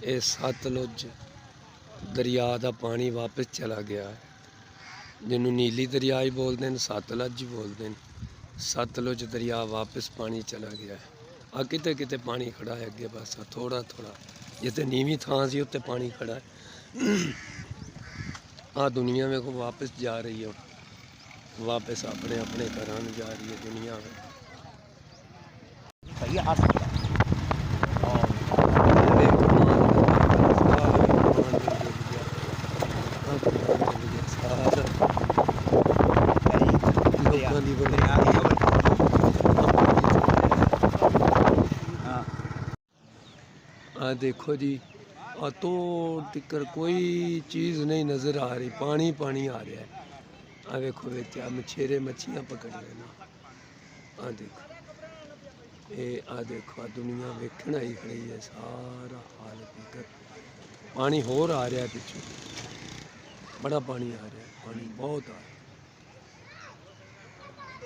ਇਹ ਸਤਲੁਜ दरिया का पानी वापस चला गया है जिन्हों नीली दरिया ही बोलते हैं, सतलुज ही बोलते हैं। सतलुज दरिया वापस पानी चला गया है। आ किते किते पानी खड़ा है अगे बस थोड़ा थोड़ा जिते नीवी थां सी उत्ते पानी खड़ा है। आ दुनिया में को वापस जा रही है, वापस अपने अपने घरों में जा रही है दुनिया में। आ देखो जी, आ तो टिकर कोई चीज़ नहीं नज़र आ रही, पानी पानी आ रहा है। आ देखो बेटे आ मछेरे मच्छियाँ पकड़ रहे ना। आ देखो आ देखो आ दुनिया वेखना ही खड़ी है, सारा हाल फिकर पानी होर आ रहा है पिछू, बड़ा पानी आ रहा है, पानी बहुत आ रहा है,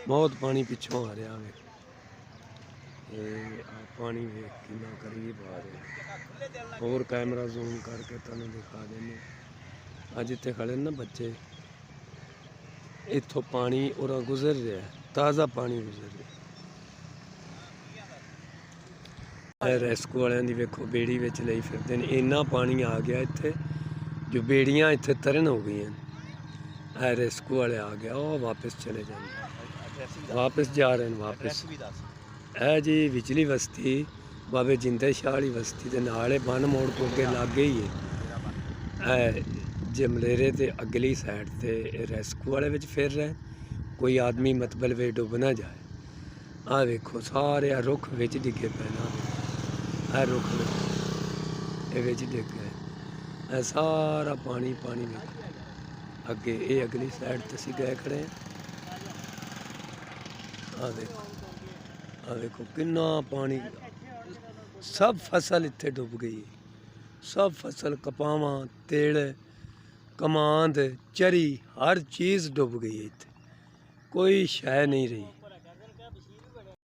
बहुत पानी पिछों आ रहा है। पानी वेख कितना करीब आ रहा है। और कैमरा जूम करके तुम दिखा देने अज इतने खड़े ना बच्चे, इतों पानी और गुजर रहा है, ताज़ा पानी गुजर रहा है। रेस्क्यू वाले की वेखो बेड़ी विच लई फिरदे ने, इन्ना पानी आ गया इत्थे जो बेड़ियां इत्थे तरन हो गई हैं। रेस्क्यू वाले आ गया, वो वापस चले जाएंगे, वापस जा रहे हैं वापस। है जी विचली बस्ती बाबे जिंदे शाह वाली बस्ती के नाल बन मोड़ तो अगे लागे ही है। जमलेरे ते अगली साइड ते रेस्क्यू वाले विच फिर रहे, कोई आदमी मतबल वे डुब ना जाए। आ वेखो सारे रुख विच डिगे पे ना, आ रुख विच डिग गए, सारा पानी पानी वेखो अगे। ये अगली साइड ते असीं गए खड़े हैं। आ देखो आ देखो किन्ना पानी, सब फसल इत्थे डुब गई, सब फसल कपावां तिल कमांद चरी हर चीज़ डुब गई है इत्थे, कोई शै नहीं रही।